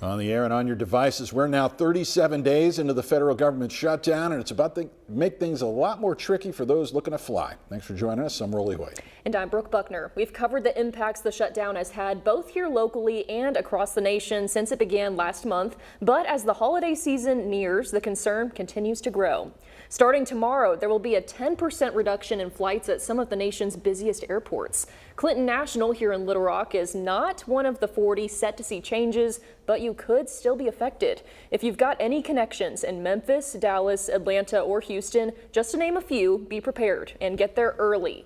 On the air and on your devices, we're now 37 days into the federal government shutdown, and it's about to make things a lot more tricky for those looking to fly. Thanks for joining us. I'm Hoyt. And I'm Brooke Buckner. We've covered the impacts the shutdown has had both here locally and across the nation since it began last month. But as the holiday season nears, the concern continues to grow. Starting tomorrow, there will be a 10% reduction in flights at some of the nation's busiest airports. Clinton National here in Little Rock is not one of the 40 set to see changes, but you could still be affected. If you've got any connections in Memphis, Dallas, Atlanta, or Houston, just to name a few, be prepared and get there early.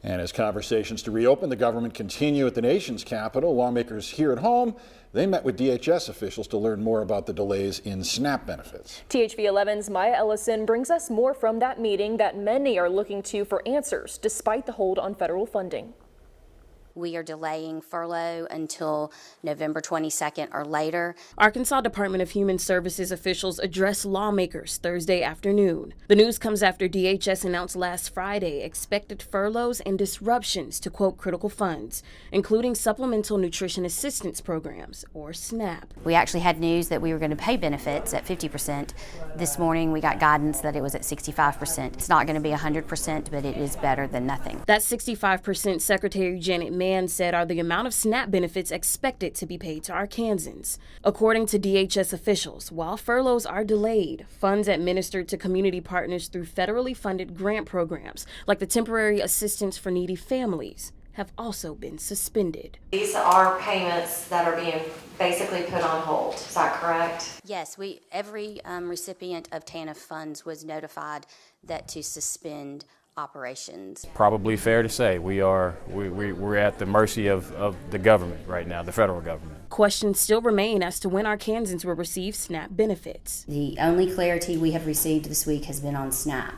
And as conversations to reopen the government continue at the nation's capital, lawmakers here at home, they met with DHS officials to learn more about the delays in SNAP benefits. THV 11's Maya Ellison brings us more from that meeting that many are looking to for answers despite the hold on federal funding. We are delaying furlough until November 22nd or later. Arkansas Department of Human Services officials addressed lawmakers Thursday afternoon. The news comes after DHS announced last Friday expected furloughs and disruptions to quote critical funds, including Supplemental Nutrition Assistance Programs, or SNAP. We actually had news that we were going to pay benefits at 50%. This morning we got guidance that it was at 65%. It's not going to be 100%, but it is better than nothing. That 65% Secretary Janet Mann said are the amount of SNAP benefits expected to be paid to Arkansans. According to DHS officials, while furloughs are delayed, funds administered to community partners through federally funded grant programs, like the Temporary Assistance for Needy Families, have also been suspended. These are payments that are being basically put on hold. Is that correct? Yes, every recipient of TANF funds was notified that to suspend operations. Probably fair to say we're at the mercy of the government right now, the federal government. Questions still remain as to when Arkansans will receive SNAP benefits. The only clarity we have received this week has been on SNAP,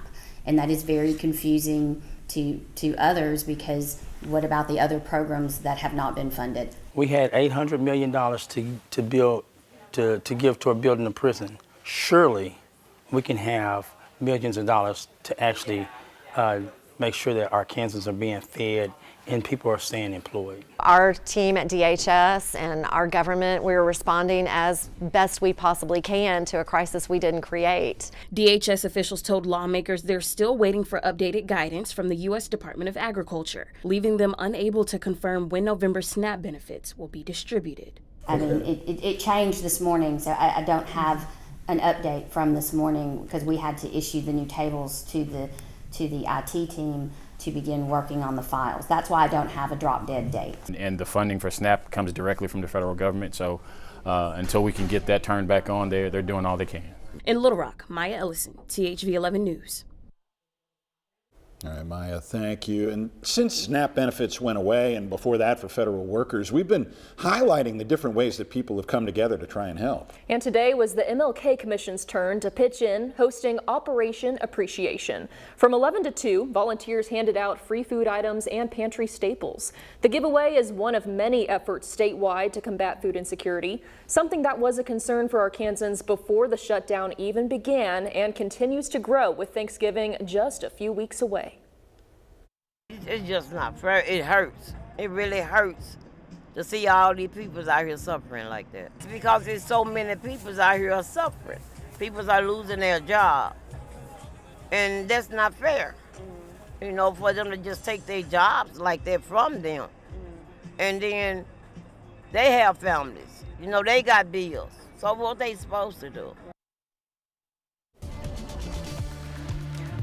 and that is very confusing to others because what about the other programs that have not been funded? We had $800 million to give toward building a prison. Surely we can have millions of dollars to actually make sure that Arkansans are being fed and people are staying employed. Our team at DHS and our government, we're responding as best we possibly can to a crisis we didn't create. DHS officials told lawmakers they're still waiting for updated guidance from the U.S. Department of Agriculture, leaving them unable to confirm when November SNAP benefits will be distributed. I mean, it changed this morning, so I don't have an update from this morning because we had to issue the new tables to the IT team to begin working on the files. That's why I don't have a drop dead date. And the funding for SNAP comes directly from the federal government, so until we can get that turned back on, they're doing all they can. In Little Rock, Maya Ellison, THV 11 News. All right, Maya, thank you. And since SNAP benefits went away, and before that for federal workers, we've been highlighting the different ways that people have come together to try and help. And today was the MLK Commission's turn to pitch in, hosting Operation Appreciation. From 11 to 2, volunteers handed out free food items and pantry staples. The giveaway is one of many efforts statewide to combat food insecurity, something that was a concern for Arkansans before the shutdown even began and continues to grow with Thanksgiving just a few weeks away. It's just not fair. It hurts. It really hurts to see all these people out here suffering like that. It's because there's so many people out here are suffering. People are losing their job. And that's not fair. You know, for them to just take their jobs like they're from them. And then they have families. You know, they got bills. So what they supposed to do?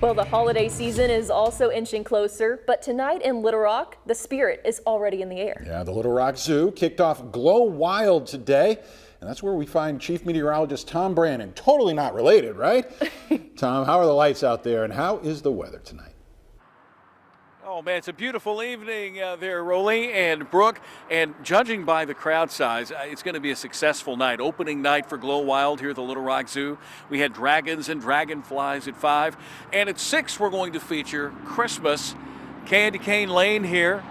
Well, the holiday season is also inching closer, but tonight in Little Rock, the spirit is already in the air. Yeah, the Little Rock Zoo kicked off Glow Wild today, and that's where we find Chief Meteorologist Tom Brannon. Totally not related, right? Tom, how are the lights out there, and how is the weather tonight? Oh, man, it's a beautiful evening there, Rolly and Brooke. And judging by the crowd size, it's going to be a successful night. Opening night for Glow Wild here at the Little Rock Zoo. We had dragons and dragonflies at 5. And at 6, we're going to feature Christmas, Candy Cane Lane here.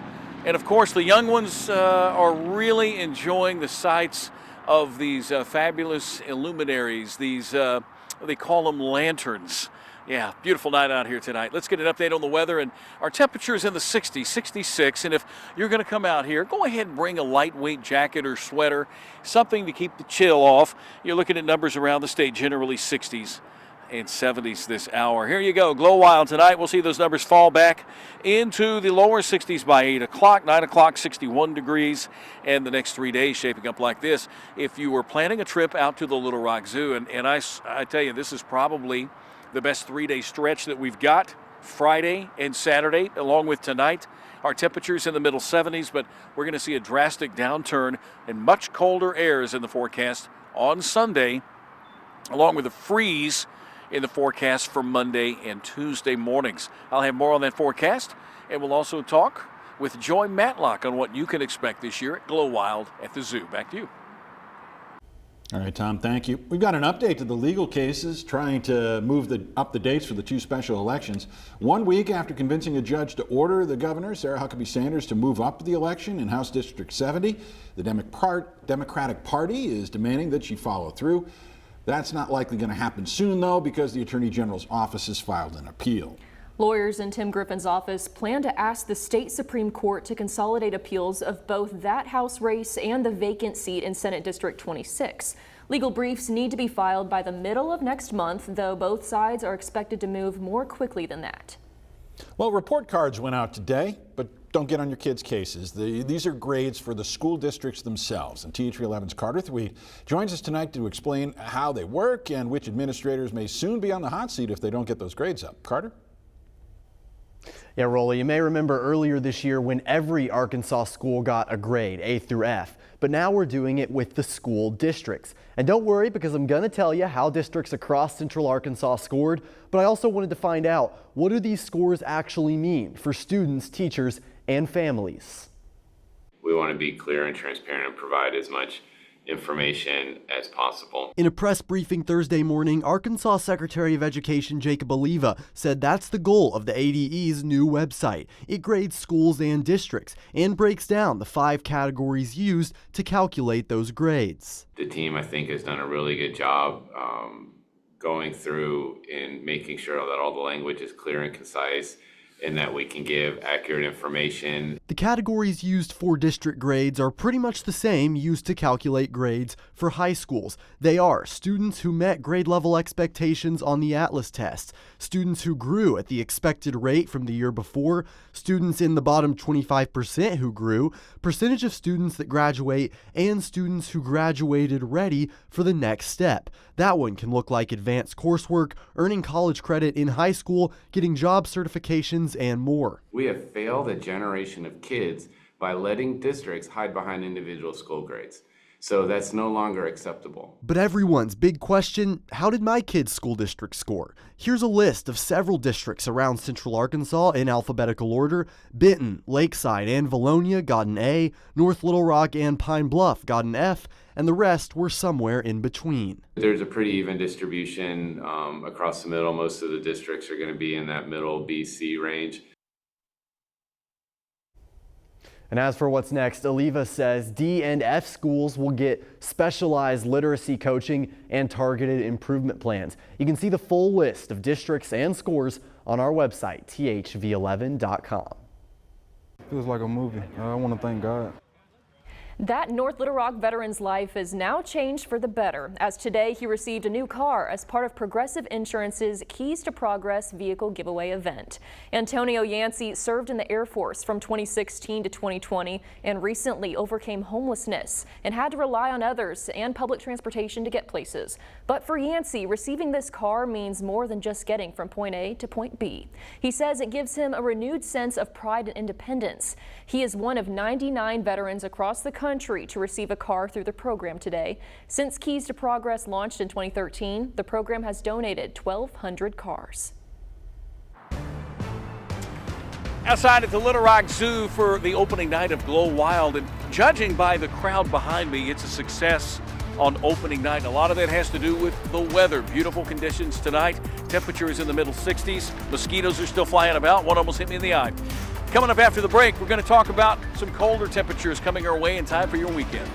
And, of course, the young ones are really enjoying the sights of these fabulous illuminaries. These, they call them lanterns. Yeah, beautiful night out here tonight. Let's get an update on the weather, and our temperature is in the 60s, 66, and if you're going to come out here, go ahead and bring a lightweight jacket or sweater, something to keep the chill off. You're looking at numbers around the state, generally 60s and 70s this hour. Here you go, Glow Wild tonight. We'll see those numbers fall back into the lower 60s by 8 o'clock, 9 o'clock, 61 degrees, and the next 3 days shaping up like this. If you were planning a trip out to the Little Rock Zoo, and I tell you, this is probably the best 3-day stretch that we've got, Friday and Saturday, along with tonight. Our temperatures in the middle 70s, but we're going to see a drastic downturn and much colder airs in the forecast on Sunday, along with a freeze in the forecast for Monday and Tuesday mornings. I'll have more on that forecast, and we'll also talk with Joy Matlock on what you can expect this year at Glow Wild at the zoo. Back to you. All right, Tom, thank you. We've got an update to the legal cases trying to move up the dates for the 2 special elections. 1 week after convincing a judge to order the governor, Sarah Huckabee Sanders, to move up the election in House District 70, the Democratic Party is demanding that she follow through. That's not likely going to happen soon, though, because the Attorney General's office has filed an appeal. Lawyers in Tim Griffin's office plan to ask the state Supreme Court to consolidate appeals of both that House race and the vacant seat in Senate District 26. Legal briefs need to be filed by the middle of next month, though both sides are expected to move more quickly than that. Well, report cards went out today, but don't get on your kids' cases. These are grades for the school districts themselves. And TH11's Carter Thweet joins us tonight to explain how they work and which administrators may soon be on the hot seat if they don't get those grades up. Carter? Yeah, Rolly, you may remember earlier this year when every Arkansas school got a grade, A through F. But now we're doing it with the school districts. And don't worry, because I'm going to tell you how districts across Central Arkansas scored, but I also wanted to find out, what do these scores actually mean for students, teachers, and families? We want to be clear and transparent and provide as much information as possible. In a press briefing Thursday morning, Arkansas Secretary of Education Jacob Oliva said that's the goal of the ADE's new website. It grades schools and districts and breaks down the 5 categories used to calculate those grades. The team, I think, has done a really good job going through and making sure that all the language is clear and concise, and that we can give accurate information. The categories used for district grades are pretty much the same used to calculate grades for high schools. They are students who met grade level expectations on the Atlas test, students who grew at the expected rate from the year before, students in the bottom 25% who grew, percentage of students that graduate, and students who graduated ready for the next step. That one can look like advanced coursework, earning college credit in high school, getting job certifications, and more. We have failed a generation of kids by letting districts hide behind individual school grades. So that's no longer acceptable. But everyone's big question, how did my kid's school district score? Here's a list of several districts around Central Arkansas in alphabetical order. Benton, Lakeside, and Valonia got an A, North Little Rock and Pine Bluff got an F, and the rest were somewhere in between. There's a pretty even distribution across the middle. Most of the districts are going to be in that middle B-C range. And as for what's next, Oliva says D and F schools will get specialized literacy coaching and targeted improvement plans. You can see the full list of districts and scores on our website, thv11.com. Feels like a movie. I want to thank God. That North Little Rock veteran's life is now changed for the better, as today he received a new car as part of Progressive Insurance's Keys to Progress vehicle giveaway event. Antonio Yancey served in the Air Force from 2016 to 2020 and recently overcame homelessness and had to rely on others and public transportation to get places. But for Yancey, receiving this car means more than just getting from point A to point B. He says it gives him a renewed sense of pride and independence. He is one of 99 veterans across the country to receive a car through the program today. Since Keys to Progress launched in 2013, the program has donated 1,200 cars. Outside at the Little Rock Zoo for the opening night of Glow Wild, and judging by the crowd behind me, it's a success on opening night. A lot of that has to do with the weather. Beautiful conditions tonight. Temperature is in the middle 60s. Mosquitoes are still flying about. One almost hit me in the eye. Coming up after the break, we're going to talk about some colder temperatures coming our way in time for your weekend.